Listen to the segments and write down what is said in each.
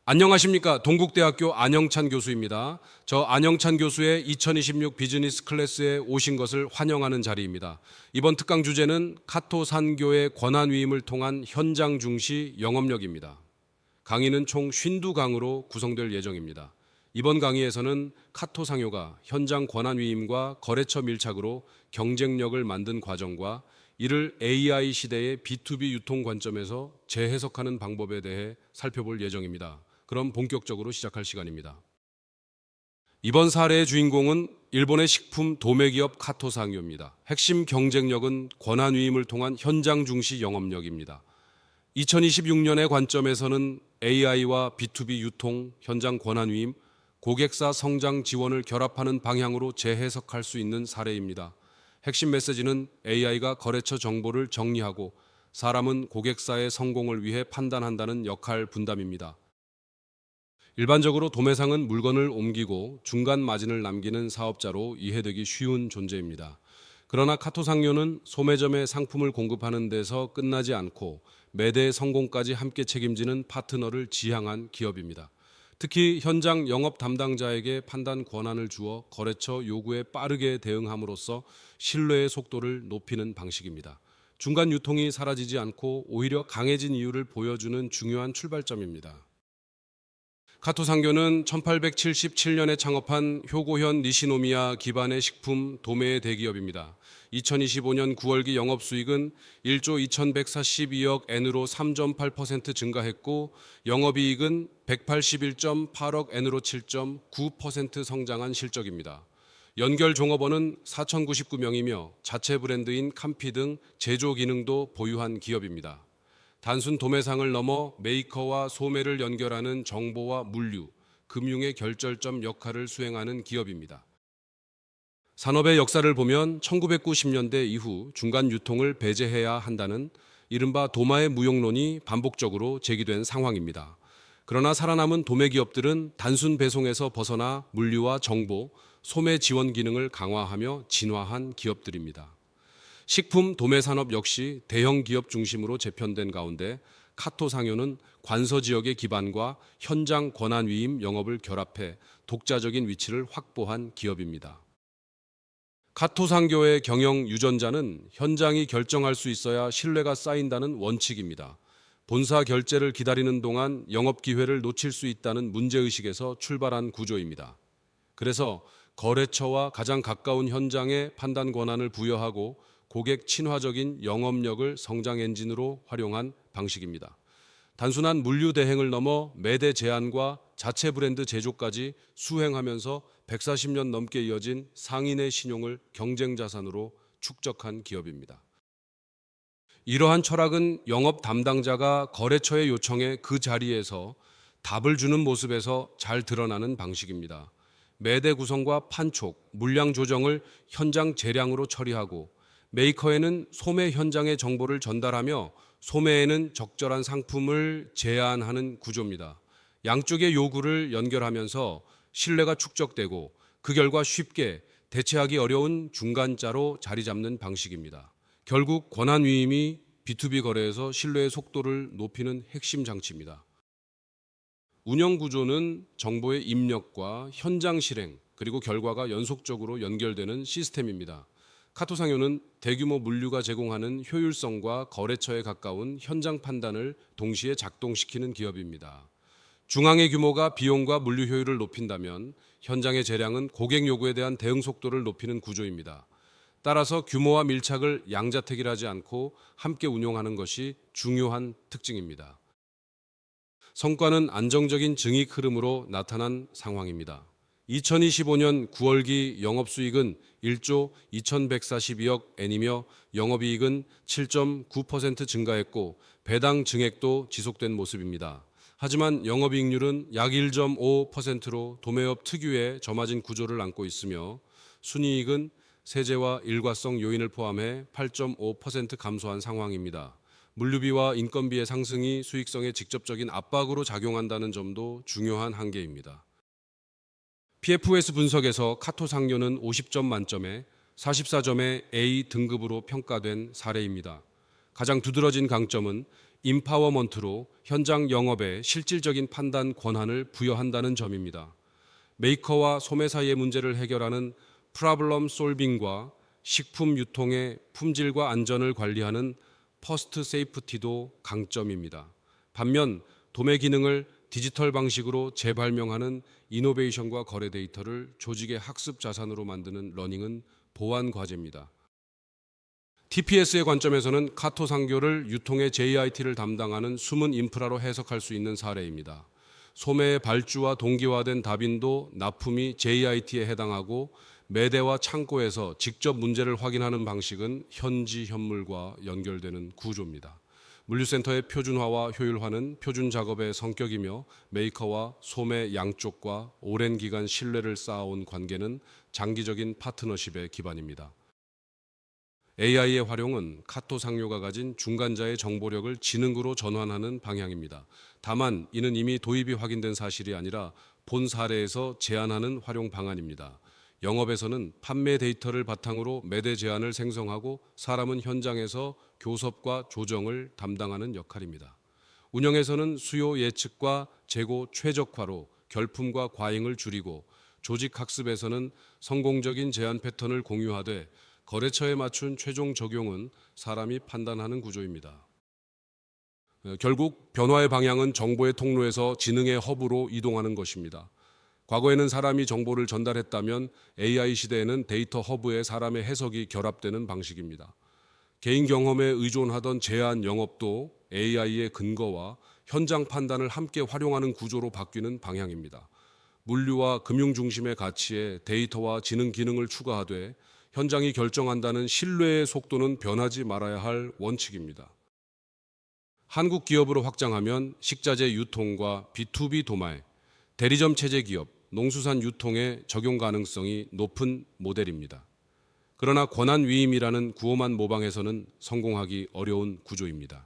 안녕하십니까. 동국대학교 안영찬 교수입니다. 저 안영찬 교수의 2026 비즈니스 클래스에 오신 것을 환영하는 자리입니다. 이번 특강 주제는 카토 산교의 권한 위임을 통한 현장 중시 영업력입니다. 강의는 총 52강으로 구성될 예정입니다. 이번 강의에서는 카토 상요가 현장 권한 위임과 거래처 밀착으로 경쟁력을 만든 과정과 이를 AI 시대의 B2B 유통 관점에서 재해석하는 방법에 대해 살펴볼 예정입니다. 그럼 본격적으로 시작할 시간입니다. 이번 사례의 주인공은 일본의 식품 도매기업 카토 상요입니다. 핵심 경쟁력은 권한 위임을 통한 현장 중시 영업력입니다. 2026년의 관점에서는 AI와 B2B 유통, 현장 권한 위임, 고객사 성장 지원을 결합하는 방향으로 재해석할 수 있는 사례입니다. 핵심 메시지는 AI가 거래처 정보를 정리하고 사람은 고객사의 성공을 위해 판단한다는 역할 분담입니다. 일반적으로 도매상은 물건을 옮기고 중간 마진을 남기는 사업자로 이해되기 쉬운 존재입니다. 그러나 카토 상요는 소매점에 상품을 공급하는 데서 끝나지 않고 매대의 성공까지 함께 책임지는 파트너를 지향한 기업입니다. 특히 현장 영업 담당자에게 판단 권한을 주어 거래처 요구에 빠르게 대응함으로써 신뢰의 속도를 높이는 방식입니다. 중간 유통이 사라지지 않고 오히려 강해진 이유를 보여주는 중요한 출발점입니다. 카토 상교는 1877년에 창업한 효고현 니시노미야 기반의 식품 도매 대기업입니다. 2025년 9월기 영업수익은 1조 2142억 엔으로 3.8% 증가했고 영업이익은 181.8억 엔으로 7.9% 성장한 실적입니다. 연결 종업원은 4,099명이며 자체 브랜드인 캄피 등 제조 기능도 보유한 기업입니다. 단순 도매상을 넘어 메이커와 소매를 연결하는 정보와 물류, 금융의 결절점 역할을 수행하는 기업입니다. 산업의 역사를 보면 1990년대 이후 중간 유통을 배제해야 한다는 이른바 도마의 무용론이 반복적으로 제기된 상황입니다. 그러나 살아남은 도매 기업들은 단순 배송에서 벗어나 물류와 정보, 소매 지원 기능을 강화하며 진화한 기업들입니다. 식품 도매 산업 역시 대형 기업 중심으로 재편된 가운데 카토 상요는 관서 지역의 기반과 현장 권한 위임 영업을 결합해 독자적인 위치를 확보한 기업입니다. 카토 상교의 경영 유전자는 현장이 결정할 수 있어야 신뢰가 쌓인다는 원칙입니다. 본사 결제를 기다리는 동안 영업 기회를 놓칠 수 있다는 문제의식에서 출발한 구조입니다. 그래서 거래처와 가장 가까운 현장에 판단 권한을 부여하고 고객 친화적인 영업력을 성장 엔진으로 활용한 방식입니다. 단순한 물류 대행을 넘어 매대 제안과 자체 브랜드 제조까지 수행하면서 140년 넘게 이어진 상인의 신용을 경쟁 자산으로 축적한 기업입니다. 이러한 철학은 영업 담당자가 거래처의 요청에 그 자리에서 답을 주는 모습에서 잘 드러나는 방식입니다. 매대 구성과 판촉, 물량 조정을 현장 재량으로 처리하고 메이커에는 소매 현장의 정보를 전달하며 소매에는 적절한 상품을 제안하는 구조입니다. 양쪽의 요구를 연결하면서 신뢰가 축적되고 그 결과 쉽게 대체하기 어려운 중간자로 자리 잡는 방식입니다. 결국 권한 위임이 B2B 거래에서 신뢰의 속도를 높이는 핵심 장치입니다. 운영 구조는 정보의 입력과 현장 실행 그리고 결과가 연속적으로 연결되는 시스템입니다. 카토 상요는 대규모 물류가 제공하는 효율성과 거래처에 가까운 현장 판단을 동시에 작동시키는 기업입니다. 중앙의 규모가 비용과 물류 효율을 높인다면 현장의 재량은 고객 요구에 대한 대응 속도를 높이는 구조입니다. 따라서 규모와 밀착을 양자택일하지 않고 함께 운용하는 것이 중요한 특징입니다. 성과는 안정적인 증익 흐름으로 나타난 상황입니다. 2025년 9월기 영업수익은 1조 2142억 엔이며 영업이익은 7.9% 증가했고 배당 증액도 지속된 모습입니다. 하지만 영업이익률은 약 1.5%로 도매업 특유의 저마진 구조를 안고 있으며 순이익은 세제와 일과성 요인을 포함해 8.5% 감소한 상황입니다. 물류비와 인건비의 상승이 수익성에 직접적인 압박으로 작용한다는 점도 중요한 한계입니다. PFS 분석에서 카토 상요는 50점 만점에 44점의 A 등급으로 평가된 사례입니다. 가장 두드러진 강점은 임파워먼트로 현장 영업에 실질적인 판단 권한을 부여한다는 점입니다. 메이커와 소매 사이의 문제를 해결하는 프로블럼 솔빙과 식품 유통의 품질과 안전을 관리하는 퍼스트 세이프티도 강점입니다. 반면 도매 기능을 디지털 방식으로 재발명하는 이노베이션과 거래 데이터를 조직의 학습 자산으로 만드는 러닝은 보완 과제입니다. TPS의 관점에서는 카토 상교를 유통의 JIT를 담당하는 숨은 인프라로 해석할 수 있는 사례입니다. 소매의 발주와 동기화된 답인도 납품이 JIT에 해당하고 매대와 창고에서 직접 문제를 확인하는 방식은 현지 현물과 연결되는 구조입니다. 물류센터의 표준화와 효율화는 표준 작업의 성격이며 메이커와 소매 양쪽과 오랜 기간 신뢰를 쌓아온 관계는 장기적인 파트너십의 기반입니다. AI의 활용은 카토 상료가 가진 중간자의 정보력을 지능으로 전환하는 방향입니다. 다만 이는 이미 도입이 확인된 사실이 아니라 본 사례에서 제안하는 활용 방안입니다. 영업에서는 판매 데이터를 바탕으로 매대 제안을 생성하고 사람은 현장에서 교섭과 조정을 담당하는 역할입니다. 운영에서는 수요 예측과 재고 최적화로 결품과 과잉을 줄이고 조직 학습에서는 성공적인 제안 패턴을 공유하되 거래처에 맞춘 최종 적용은 사람이 판단하는 구조입니다. 결국 변화의 방향은 정보의 통로에서 지능의 허브로 이동하는 것입니다. 과거에는 사람이 정보를 전달했다면 AI 시대에는 데이터 허브에 사람의 해석이 결합되는 방식입니다. 개인 경험에 의존하던 제한 영업도 AI의 근거와 현장 판단을 함께 활용하는 구조로 바뀌는 방향입니다. 물류와 금융 중심의 가치에 데이터와 지능 기능을 추가하되 현장이 결정한다는 신뢰의 속도는 변하지 말아야 할 원칙입니다. 한국 기업으로 확장하면 식자재 유통과 B2B 도말, 대리점 체제 기업, 농수산 유통의 적용 가능성이 높은 모델입니다. 그러나 권한 위임이라는 구호만 모방해서는 성공하기 어려운 구조입니다.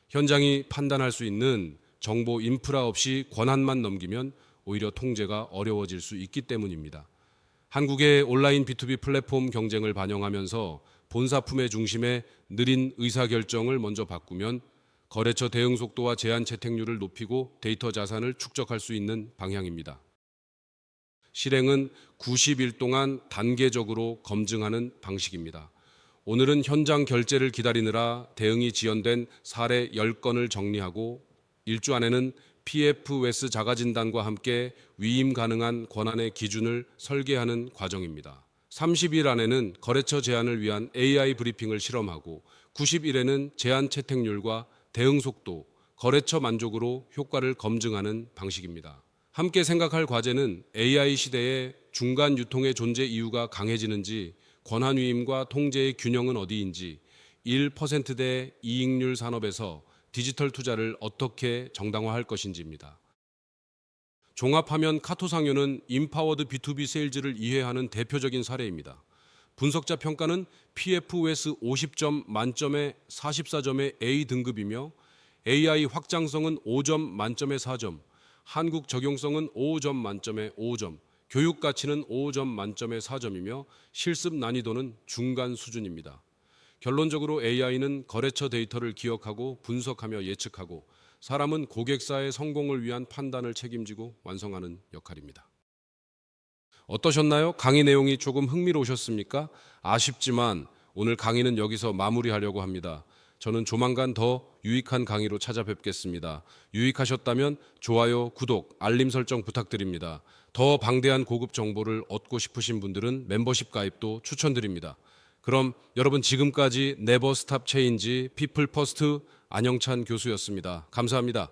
현장이 판단할 수 있는 정보 인프라 없이 권한만 넘기면 오히려 통제가 어려워질 수 있기 때문입니다. 한국의 온라인 B2B 플랫폼 경쟁을 반영하면서 본사품의 중심에 느린 의사결정을 먼저 바꾸면 거래처 대응 속도와 제한 채택률을 높이고 데이터 자산을 축적할 수 있는 방향입니다. 실행은 90일 동안 단계적으로 검증하는 방식입니다. 오늘은 현장 결제를 기다리느라 대응이 지연된 사례 10건을 정리하고 일주 안에는 PFWES 자가진단과 함께 위임 가능한 권한의 기준을 설계하는 과정입니다. 30일 안에는 거래처 제안을 위한 AI 브리핑을 실험하고 90일에는 제안 채택률과 대응 속도, 거래처 만족으로 효과를 검증하는 방식입니다. 함께 생각할 과제는 AI 시대에 중간 유통의 존재 이유가 강해지는지, 권한 위임과 통제의 균형은 어디인지, 1%대 이익률 산업에서 디지털 투자를 어떻게 정당화할 것인지입니다. 종합하면 카토 상요는 임파워드 B2B 세일즈를 이해하는 대표적인 사례입니다. 분석자 평가는 PFWES 50점 만점에 44점의 A 등급이며 AI 확장성은 5점 만점에 4점, 한국 적용성은 5점 만점에 5점, 교육 가치는 5점 만점에 4점이며 실습 난이도는 중간 수준입니다. 결론적으로 AI는 거래처 데이터를 기억하고 분석하며 예측하고 사람은 고객사의 성공을 위한 판단을 책임지고 완성하는 역할입니다. 어떠셨나요? 강의 내용이 조금 흥미로우셨습니까? 아쉽지만 오늘 강의는 여기서 마무리하려고 합니다. 저는 조만간 더 유익한 강의로 찾아뵙겠습니다. 유익하셨다면 좋아요, 구독, 알림 설정 부탁드립니다. 더 방대한 고급 정보를 얻고 싶으신 분들은 멤버십 가입도 추천드립니다. 그럼 여러분 지금까지 네버 스탑 체인지 피플 퍼스트 안영찬 교수였습니다. 감사합니다.